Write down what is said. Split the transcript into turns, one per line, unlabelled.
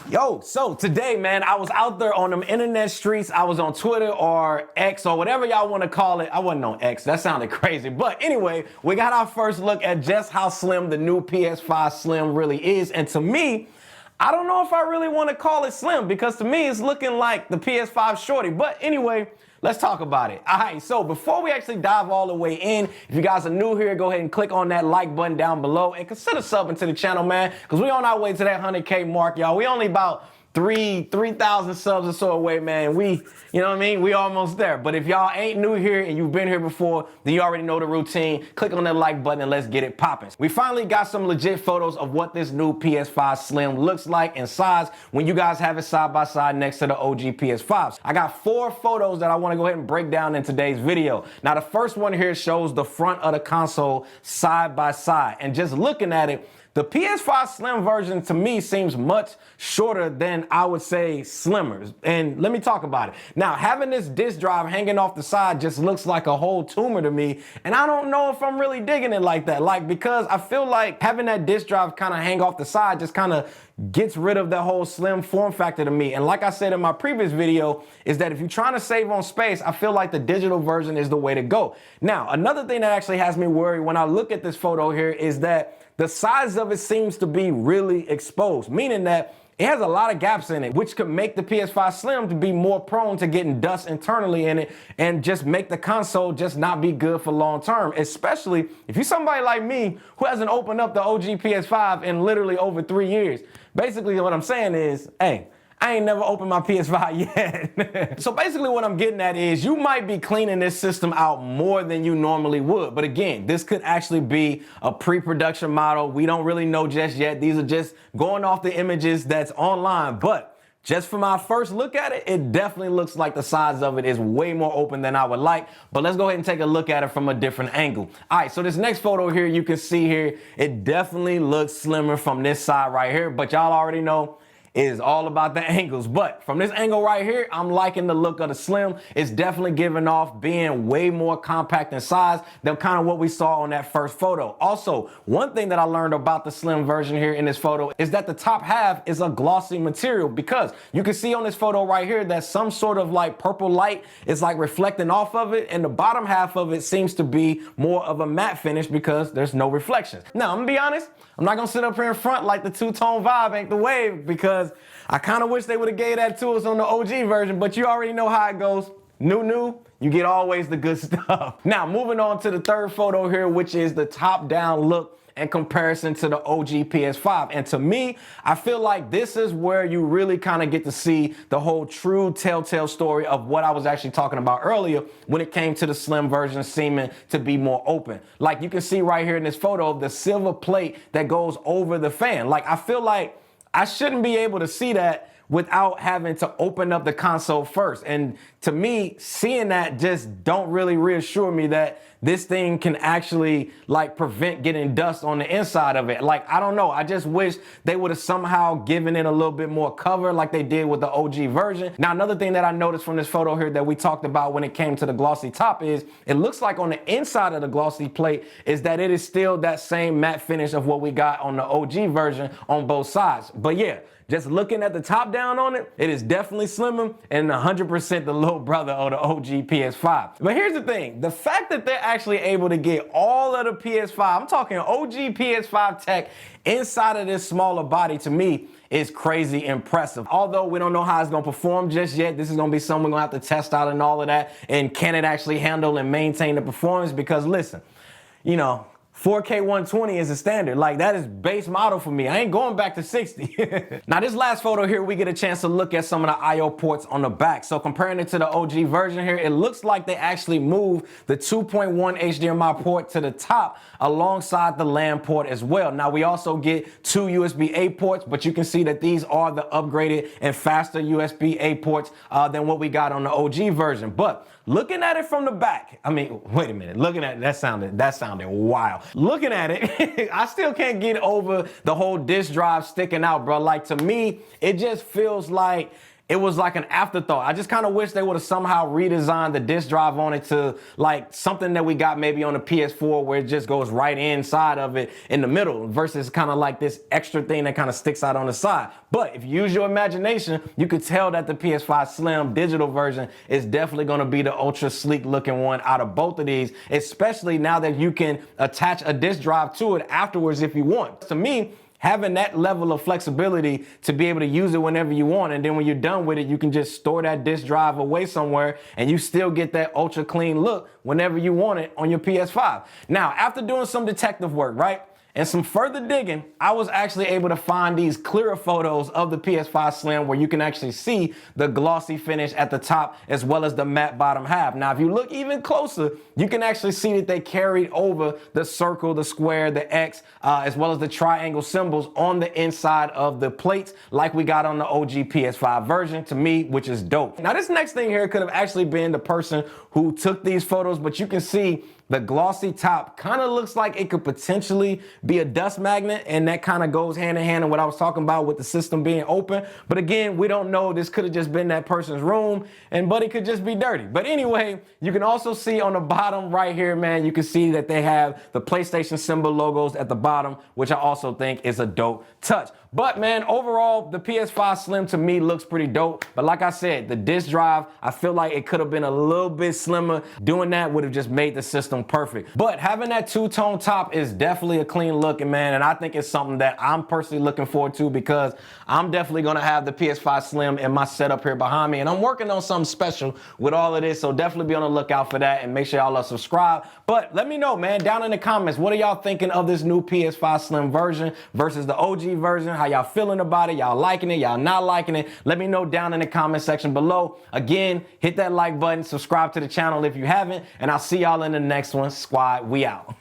Yo, so today, man, I was out there on them internet streets. I was on Twitter or X or whatever y'all want to call it. I wasn't on X. That sounded crazy. But anyway, we got our first look at just how slim the new PS5 Slim really is. And to me, I don't know if I really want to call it slim because to me, it's looking like the PS5 Shorty. But anyway, let's talk about it. All right, so before we actually dive all the way in, if you guys are new here, go ahead and click on that like button down below and consider subbing to the channel, man, because we on our way to that 100K mark, y'all. We only about 3,000 subs or so away, man. We, you know what I mean? We almost there. But if y'all ain't new here and you've been here before, then you already know the routine. Click on that like button and let's get it popping. We finally got some legit photos of what this new PS5 Slim looks like in size when you guys have it side by side next to the OG PS5s. I got 4 photos that I want to go ahead and break down in today's video. Now, the first one here shows the front of the console side by side. And just looking at it, the PS5 Slim version to me seems much shorter than I would say slimmer. And let me talk about it. Now, having this disk drive hanging off the side just looks like a whole tumor to me. And I don't know if I'm really digging it like that. Because I feel like having that disk drive kind of hang off the side just kind of gets rid of the whole slim form factor to me. And like I said in my previous video, is that if you're trying to save on space, I feel like the digital version is the way to go. Now, another thing that actually has me worried when I look at this photo here is that the size of it seems to be really exposed, meaning that it has a lot of gaps in it, which could make the PS5 Slim to be more prone to getting dust internally in it and just make the console just not be good for long term, especially if you're somebody like me who hasn't opened up the OG PS5 in literally over 3 years. Basically, what I'm saying is, hey, I ain't never opened my PS5 yet. So basically what I'm getting at is you might be cleaning this system out more than you normally would. But again, this could actually be a pre-production model. We don't really know just yet. These are just going off the images that's online. But just from our first look at it, it definitely looks like the size of it is way more open than I would like. But let's go ahead and take a look at it from a different angle. All right, so this next photo here, you can see here, it definitely looks slimmer from this side right here. But y'all already know, it is all about the angles. But from this angle right here, I'm liking the look of the Slim. It's definitely giving off being way more compact in size than kind of what we saw on that first photo. Also, one thing that I learned about the Slim version here in this photo is that the top half is a glossy material, because you can see on this photo right here that some sort of like purple light is like reflecting off of it, and the bottom half of it seems to be more of a matte finish because there's no reflections. Now, I'm gonna be honest, I'm not gonna sit up here in front like the two-tone vibe ain't the wave, because I kind of wish they would have gave that to us on the OG version, but you already know how it goes. New, you get always the good stuff. Now, moving on to the third photo here, which is the top-down look in comparison to the OG PS5. And to me, I feel like this is where you really kind of get to see the whole true telltale story of what I was actually talking about earlier when it came to the Slim version seeming to be more open. Like you can see right here in this photo, the silver plate that goes over the fan. Like I feel like I shouldn't be able to see that without having to open up the console first. And to me, seeing that just don't really reassure me that this thing can actually like prevent getting dust on the inside of it. Like, I don't know. I just wish they would have somehow given it a little bit more cover like they did with the OG version. Now, another thing that I noticed from this photo here that we talked about when it came to the glossy top is it looks like on the inside of the glossy plate is that it is still that same matte finish of what we got on the OG version on both sides. But yeah, just looking at the top down on it, it is definitely slimmer and 100% the little brother of the OG PS5. But here's the thing, the fact that they're actually able to get all of the PS5, I'm talking OG PS5 tech inside of this smaller body, to me is crazy impressive. Although we don't know how it's gonna perform just yet, this is gonna be something we're gonna have to test out and all of that. And can it actually handle and maintain the performance? Because listen, you know, 4K 120 is a standard. Like, that is base model for me. I ain't going back to 60. Now, this last photo here, we get a chance to look at some of the I/O ports on the back. So comparing it to the OG version here, it looks like they actually moved the 2.1 HDMI port to the top alongside the LAN port as well. Now, we also get 2 USB-A ports, but you can see that these are the upgraded and faster USB-A ports than what we got on the OG version. But looking at it from the back, I mean, wait a minute, looking at it, that sounded wild. Looking at it, I still can't get over the whole disk drive sticking out, bro. Like, to me, it just feels like it was like an afterthought. I just kind of wish they would have somehow redesigned the disk drive on it to like something that we got maybe on the PS4 where it just goes right inside of it in the middle versus kind of like this extra thing that kind of sticks out on the side. But if you use your imagination, you could tell that the PS5 Slim digital version is definitely going to be the ultra sleek looking one out of both of these, especially now that you can attach a disk drive to it afterwards if you want. To me, having that level of flexibility to be able to use it whenever you want, and then when you're done with it, you can just store that disk drive away somewhere and you still get that ultra clean look whenever you want it on your PS5. Now, after doing some detective work, right, and some further digging, I was actually able to find these clearer photos of the PS5 Slim where you can actually see the glossy finish at the top as well as the matte bottom half. Now, if you look even closer, you can actually see that they carried over the circle, the square, the X, as well as the triangle symbols on the inside of the plates like we got on the OG PS5 version, to me, which is dope. Now, this next thing here could have actually been the person who took these photos, but you can see the glossy top kind of looks like it could potentially be a dust magnet, and that kind of goes hand in hand in what I was talking about with the system being open. But again, we don't know. This could have just been that person's room, but it could just be dirty. But anyway, you can also see on the bottom right here, man, you can see that they have the PlayStation symbol logos at the bottom, which I also think is a dope touch. But man, overall, the PS5 Slim to me looks pretty dope. But like I said, the disk drive, I feel like it could have been a little bit slimmer. Doing that would have just made the system perfect. But having that two-tone top is definitely a clean looking, man. And I think it's something that I'm personally looking forward to because I'm definitely going to have the PS5 Slim in my setup here behind me. And I'm working on something special with all of this. So definitely be on the lookout for that and make sure y'all are subscribed. But let me know, man, down in the comments, what are y'all thinking of this new PS5 Slim version versus the OG version? How y'all feeling about it? Y'all liking it? Y'all not liking it? Let me know down in the comment section below. Again, hit that like button, subscribe to the channel if you haven't, and I'll see y'all in the next one. Squad, we out.